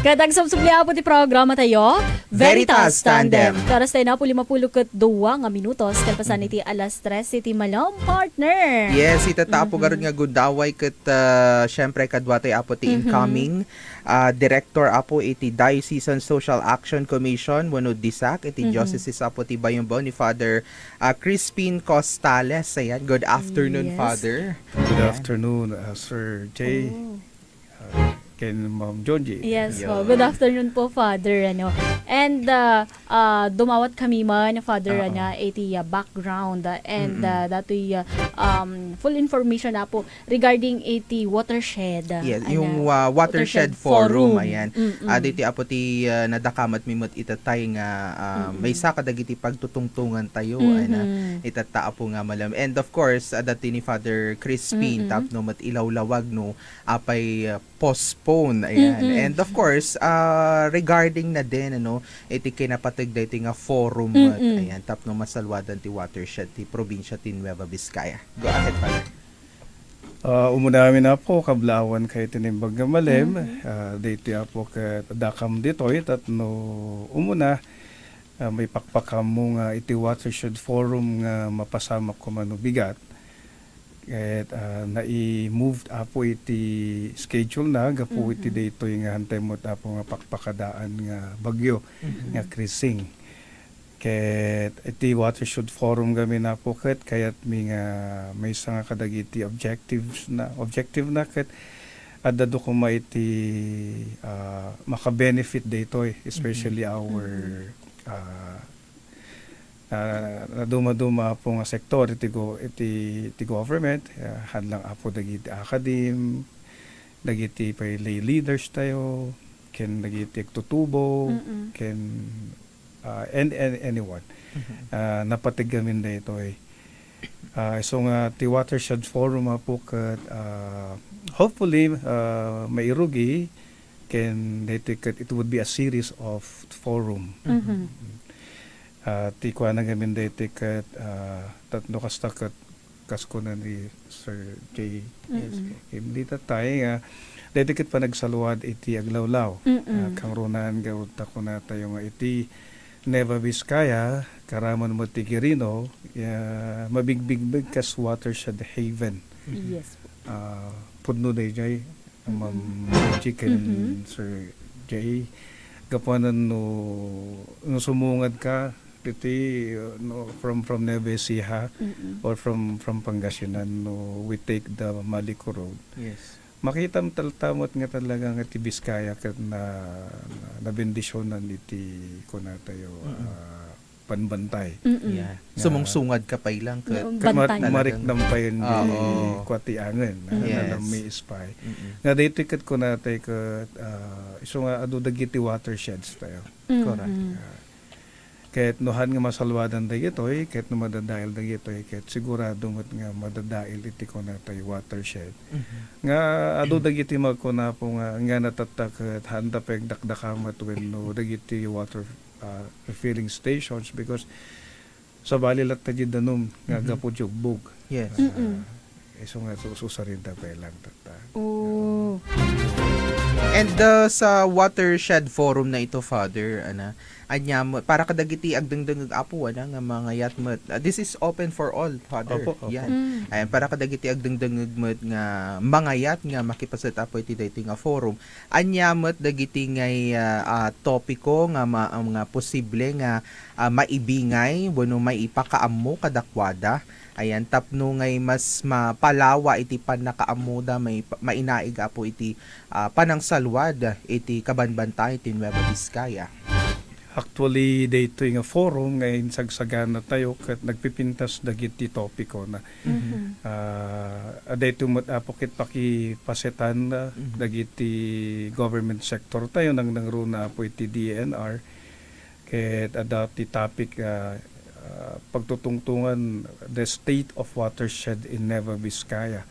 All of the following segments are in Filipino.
Kadang subsubliya po ti programa tayo, Veritas Tandem. Karas tayo na po 52 nga minutos, kalpasan iti alas 3 iti malam partner. Yes, itata po karon nga gudaway ket syempre kadwatay apo ti incoming director apo iti Diocesan Social Action Commission wenno DISAC iti Diocese apo ti Bayambao ni Father Crispin Costales. Ayan, good afternoon, Yes. Father. Good afternoon, Sir Jay, ken Ma'am Jonji. Yes Yo. po. Good afternoon po, Father. And dumawat kami man, Father, iti background and dato'y full information na po regarding iti watershed. Yes, yung watershed forum, ayan. Diti apo ti nadakamat mimot itatay nga may saka dagiti pagtutungtungan tayo ana itata po nga malam. And of course, dati ni Father Crispin tapno mat ilawlawag no apay postpone, ayan. And of course, regarding na din ano iti kinapateg dati nga forum ayan tapno masalwadan ti watershed ti probinsya ti Nueva Vizcaya. Go ahead, Father. Umunami na po kablawan kay tinimbag nga malem. Dati po ka dakam ditoy tatno umuna may pakpakam mo nga iti watershed forum nga mapasama ko mano bigat. At nai-moved apo iti schedule na gapo iti daytoy nga hantay mo apo nga pakpakadaan nga bagyo nga krising. Ket iti watershed forum kami na po ket kayat may nga kadagiti objective na ket adda do kuma iti maka-benefit daytoy especially our naduma-duma po nga sektor iti government hadlang apo dagiti academe dagiti pay lay leaders tayo ken dagiti tutubo ken and anyone napatig gamin dito so nga ti watershed forum po ket hopefully mairugi ken dito it would be a series of forum ti kuha na gamin dito ket tatlo kasta ket kasko na ni Sir J. Hindi tayo nga dito ket pa nagsaluad iti aglawlaw kang runan gawud tako na tayo nga iti Nueva Vizcaya karaman mo ti Quirino mabigbigbig kas watershed haven. Yes po. Pudno day jay Ma'am Chicken Sir J. Gapanan no sumungad ka iti from Nueva Ecija or from Pangasinan no we take the Malico Road. Yes. Makita taltamot nga talaga nga ti Vizcaya ket na bendisyonan iti kuna tayo panbantay. Yeah. Sumungsungad ka pa ilang ket Bantay. Marik nampayon di kwatiangen na may ispay. Nga dito ket kuna tayo ket iso nga adu dagiti watersheds tayo. correct. Ket nohan nga masalwadan dagitoy ket no madadail dagitoy ket sigurado met nga madadail iti kuna tayo watershed. Nga adu dagiti magkuna po nga natatak ket handa peg dakdakamat wenno dagiti water refilling stations because sa balilat ta di danom nga gapo jugbog. Yes. Iso nga susarin ta pa lang tata. Oh. And sa watershed forum na ito, Father, anya mo para kadagiti agdengdeng apo nga mga yatmet. This is open for all, Father. Opo. Yan. Ayan, para kadagiti agdengdeng nga mga yat nga makipasat apo iti dating nga forum. Anya met dagiti ngay topiko nga mga posible nga maibingay wenno maipakaammo kadakwada. Ayan, tapno ngay mas mapalawa iti panakaamuda may mainaig apo iti panangsalwad iti kabanbantay iti Nueva Vizcaya. Actually, dito nga forum ngayon sagsagana tayo kat nagpipintas dagiti topiko na. Dito mo apokit pakipasetan dagiti government sector tayo nang runa po iti DNR ket adati topic pagtutungtungan the state of watershed in Nueva Vizcaya.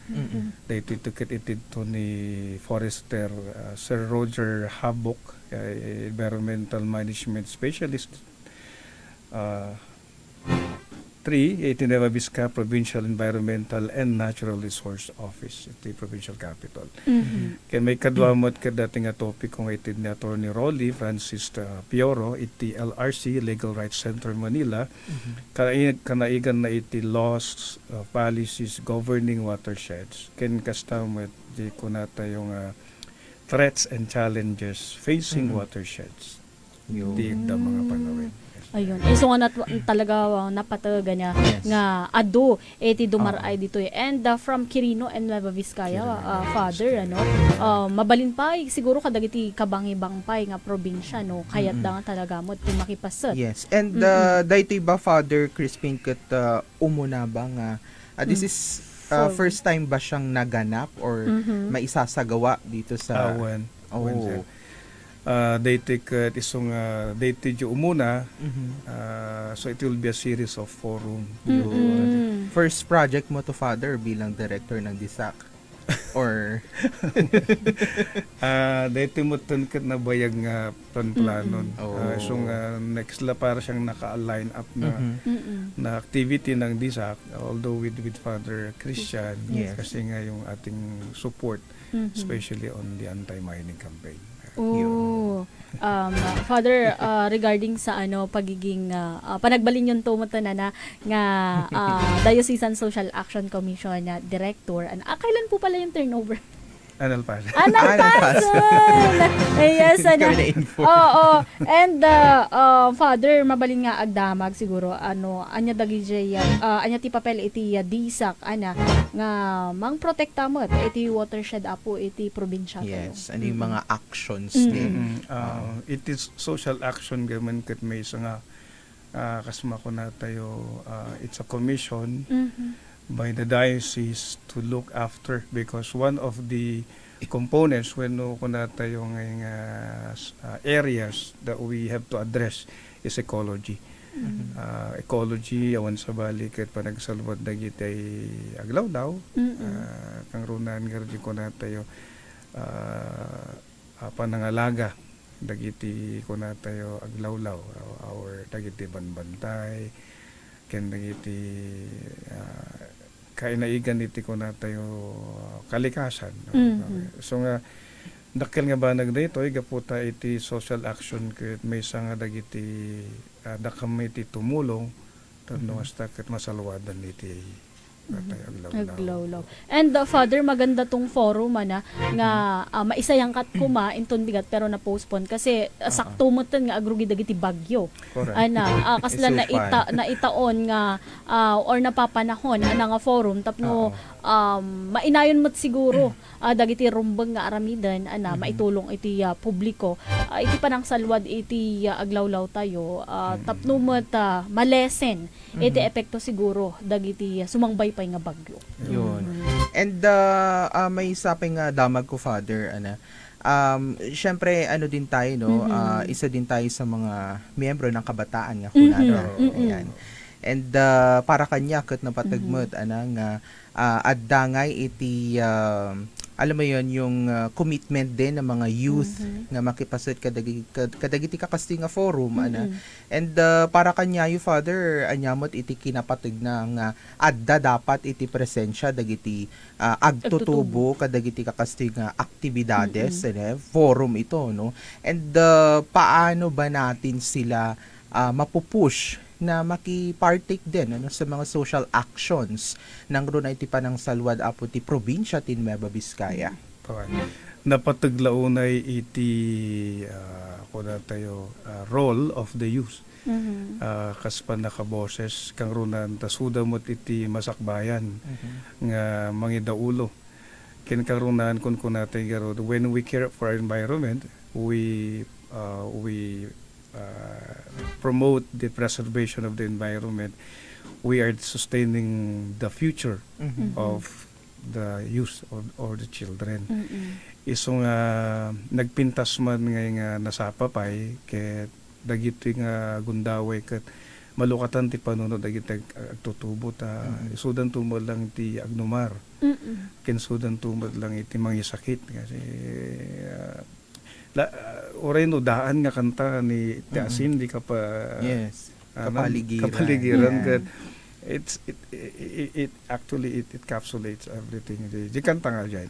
Dito ito ni Forester Sir Roger Habok, environmental management specialist. 3, iti Nueva Vizcaya Provincial Environmental and Natural Resource Office, iti provincial capital. Kaya may kadwamot ka dating nga topic kung iti ni Atty. Rolly Francis Pioro, iti LRC, Legal Rights Center Manila, kanaigan na iti laws, policies governing watersheds. Ken kastamot, di ko nata yung threats and challenges facing watersheds. Yun. Di da mga panawin. Ayun. So nga talaga napataga niya Yes. nga ado iti dumaray dito eh. And from Quirino and Nueva Vizcaya, Father, ano, mabalin pa siguro kadagiti kabangibang pay nga probinsya, no? Kaya't da nga talaga mo ti makipasat. Yes. And daytoy ba, Father Crispin, kat umuna ba nga this is first time ba siyang naganap or maisasagawa dito sa Awan. Oh. Daytik isong daytik yung umuna, so it will be a series of forum. First project mo to, Father, bilang director ng DISAC? Or Daytik mo tunkat na bayag nga planon. So next la para siyang naka-align up na na activity ng DISAC, although with Father Christian, Yes. kasi nga yung ating support, especially on the anti-mining campaign. Oh. Father, regarding sa pagiging panagbalin yung tumuto na nga Diocesan Social Action Commission na director. Kailan po pala yung turnover? Analpas. Yes, Kami na info. Oo. And Father, mabalin nga agdamag siguro anya dagiti anya ti papel iti DISAC nga mang protekta mo iti watershed apo iti probinsya. Yes. Ano yung mga actions din? It is social action gaman kat may isa nga kasma ko na tayo, it's a commission by the diocese to look after, because one of the components when ko na tayo ngayong areas that we have to address is ecology. Ecology awan sa balik at panagsalwad dagitay aglaw-law, kang runan gardi ko na tayo panangalaga dagiti ko na tayo aglaw-law, our dagiti banbantay, ken dagiti kainaigan iti ko na tayo kalikasan. So nga dakkel nga banag dito gaputa iti social action ket may nga dagiti dakam iti tumulong tanno hasta ket masalwadan iti Aglaw-law. And Father, maganda tong forum nga maisayang kat kuma inton bigat pero na postpone kasi sakto mo nga agrugi dagiti bagyo. Kasla na itaon nga or napapanahon nga forum tapno mainayon mo't siguro dagiti rumbeng nga aramidan maitulong iti publiko iti panang salwad iti aglawlaw tayo tapno mo't malesen iti epekto siguro dagiti sumangbay pay nga bagyo. Yun. And may isaping damag ko, Father, syempre din tayo, no? Isa din tayo sa mga miyembro ng kabataan nga kunana. Ayan. And para kanya ket napatagmot nga addangay iti alam mo yon yung commitment din ng mga youth nga makipasat kadagiti kakasti nga forum and para kanya you, Father, anyamot iti kinapateg na nga adda dapat iti presensya dagiti agtutubo kadagiti kakasti nga aktibidades forum ito, no? And paano ba natin sila mapupush na makipartake din sa mga social actions ng runa iti panang salwad apo ti probinsya tin Nueva Vizcaya. Napataglaunay iti kuna tayo role of the youth. Kaspan nakaboses kang runan tasuda mo't iti masakbayan nga mangidaulo. Ken karunan kun kunatay garo when we care for our environment, we promote the preservation of the environment, we are sustaining the future of the youth or the children. Iso nga nagpintas man nga nasapapay ket dagiti nga gundaway ket malukatan ti panunod dagiti agtutubo ta isudan tumod lang ti agnumar. Ken sudan tumod lang iti mangisakit kasi oray no daan nga kanta ni Tiasin di ka pa kapaligiran kat it actually it encapsulates everything. Di kanta nga dyan.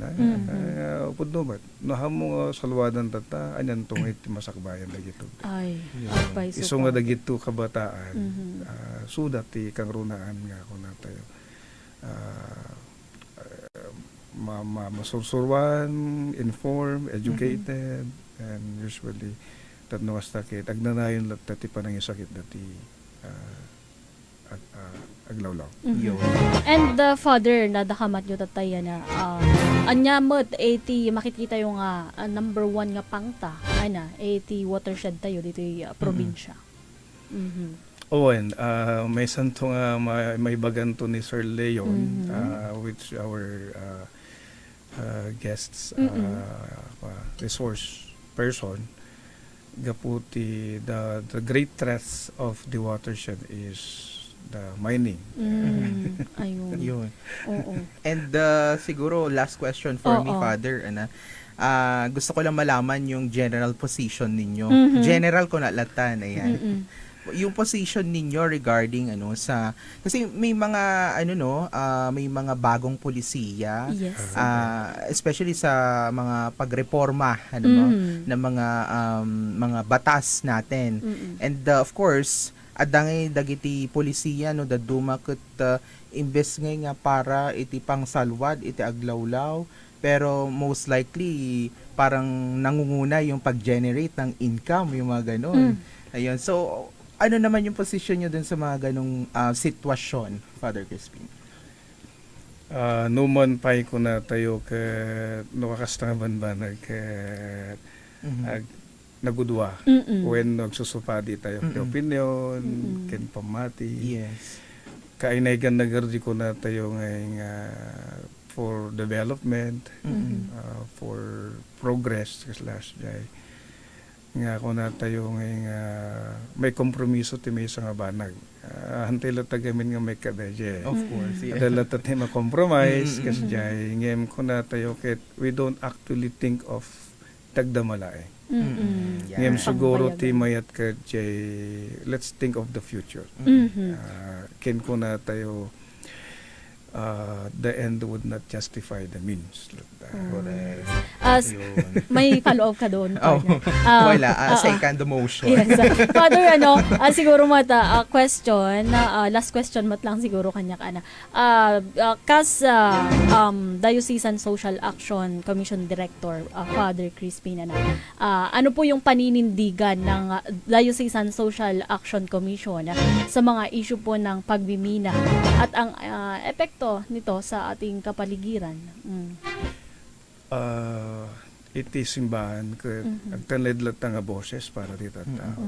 Upod numat. Naham mo salwadan tata, anyan tong iti masakbayan dagito. Ay, Yeah. advice Iso po. nga dagito kabataan, Mhm. sudat ti kang runaan nga ako na tayo. Masursurwan, informed, educated, and usually tatno sakit. Agnanayon lat tati panang sakit dati aglawlaw. Mhm. Yun. And the father na dakamat nyo tatay na anya mo't 80 makikita yung number 1 nga pangta ana 80 watershed tayo dito yung probinsya. Mhm. Owen, may santo nga may baganto ni Sir Leon, which our guests, resource person, gaputi the great threat of the watershed is the mining. Ayun. Yun. Oo. And siguro last question for me, Oo. Father, gusto ko lang malaman yung general position ninyo. Mhm. General ko na latan, ayan. Mm-mm. Yung position ninyo regarding sa kasi may mga may mga bagong pulisiya, Yes. especially sa mga pagreporma ng mga batas natin. Mm-mm. And of course, adangay dagiti polisiya daduma ket imbes nga para iti pangsalwad iti aglawlaw, pero most likely parang nangunguna yung pag-generate ng income, yung mga ganon. Ayun. So ano naman yung position nyo dun sa mga ganong sitwasyon, Father Crispin? Numan pay ko na tayo ka nakakastaban ba nagudwa. Mm-mm. When nagsusupadi tayo ng opinion, ken pamati. Yes. Kainaigan nagardi ko na tayo ngayon for development, for progress slash jay. Nga ako na tayo ngayon may kompromiso ti may isang banag. Hantay lang tagamin nga may kadadya. Of course. Yeah. Dala tayo ma-compromise kasi jay. Ngayon ko na tayo we don't actually think of tagdamala eh. Yeah. Ngayon siguro Pangbayagan. ti mayat ka jay, let's think of the future. Mhm. Ken ko na tayo the end would not justify the means. Correct. As Yun. may follow-up ka doon. Oh, partner. wala. Second motion. Yes. Father, siguro mata, question, last question mat lang siguro kanya ka na. Kas Diocesan Social Action Commission Director, Father Crispin, ano po yung paninindigan ng Diocesan Social Action Commission sa mga issue po ng pagbimina at ang epekto nito sa ating kapaligiran? Iti simbahan ka agtanledlat nga boses para dito tao.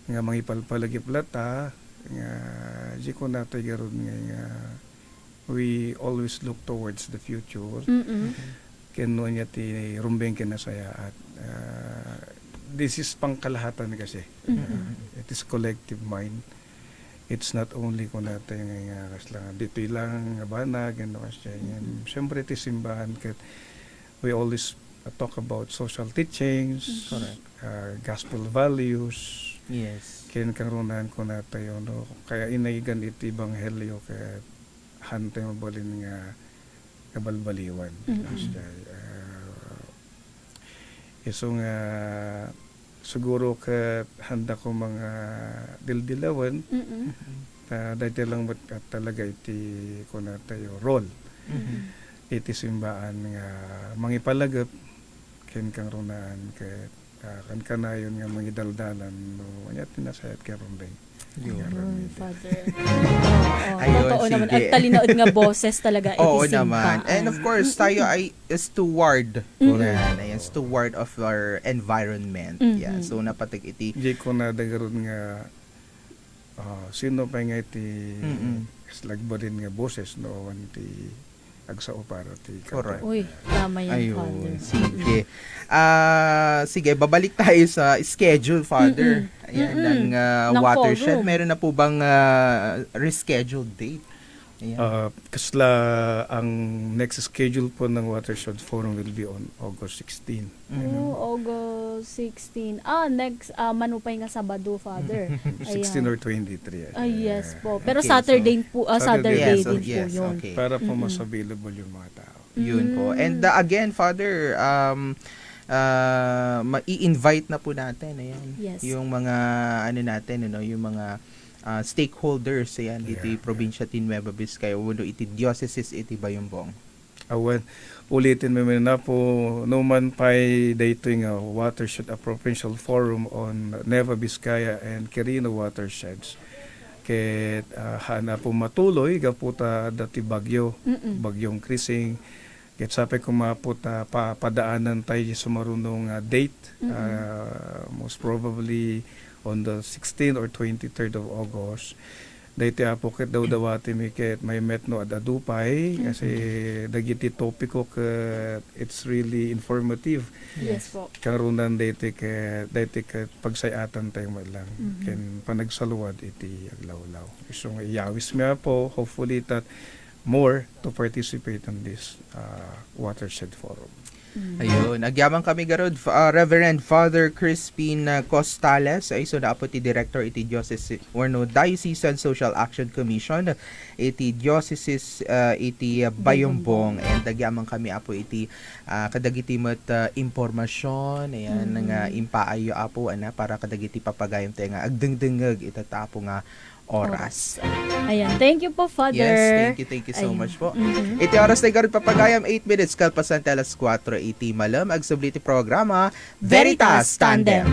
Nga mangipalpalagip lata nga di ko nato garon nga we always look towards the future. Keno niya ti rumbeng kinasaya at this is pangkalahatan kasi. It is collective mind. It's not only kung natin nga kaslang dito lang nga banag and kasi siyempre ti simbahan kat we always talk about social teachings, gospel values. Yes. Ken karunan ko na tayo kaya inaigan iti ebanghelyo kaya hantay mabalin nga kabalbaliwan. Iso nga siguro ka handa ko mga dildilawan dahil lang talaga iti ko na tayo role. Iti simbaan nga mangipalagap ken kang runaan ket kan kanayon nga mangidaldalan no anya tinasayat ka rumbeng. Father. Ayun, Totoo naman. sige. At talinood nga boses talaga. Oo itisimba. naman. And of course, tayo ay steward. Yan. Ayan, steward of our environment. Yeah. So, napatig iti. Di ko na dagaron nga sino pa nga iti slagba din nga boses no ti agsao para ti Correct. Uy, tama yan, Father. Ayun, sige. Sige, babalik tayo sa schedule, Father. Ayan, ng Ng watershed. forum. Meron na po bang rescheduled date? Ayan. Kasla ang next schedule po ng Watershed Forum will be on August 16. August 16. Next, manupay nga Sabado, Father. 16 or 23. Yes po. Pero Okay, Saturday po, Saturday Yes, din po yes, yun. okay. Para po mas available yung mga tao. Yun po. And again, Father, i-invite na po natin, ayan. Yes. Yung mga, natin, yung mga stakeholders, ayan, dito yung probinsya ti Nueva Vizcaya, uno iti diocese iti Bayambong. Awan, ulitin mo na po, naman pa'y dito yung Watershed, a provincial forum on Nueva Vizcaya and Quirino watersheds. Kaya hana po matuloy, gaputa dati bagyong krising. Kaya sabi ko maputa, padaanan tayo sa marunong date, most probably on the 16th or 23rd of August. Dahiti apo ket daw dawati mi ket may metno adadupay kasi dagiti topiko ket it's really informative. Yes po. Karunan dahiti ket pagsayatan tayo lang. Ken panagsaluwad iti aglawlaw. So iyawis mi po hopefully that more to participate in this Watershed Forum. Ayun, nagyamang kami garod Reverend Father Crispin Costales ay so na po ti Director iti Diocese or no Diocesan Social Action Commission iti Diocese iti Bayambong and nagyamang kami apo iti kadagiti met impormasyon ayan nga impaayo apo para kadagiti papagayam tayo nga agdengdengeg itatapo nga oras. Ayan, thank you po, Father. Yes, thank you so much po. Iti oras na garod papagayam 8 minutes kalpasan telas 4 iti malam agsubli ti programa Veritas Tandem.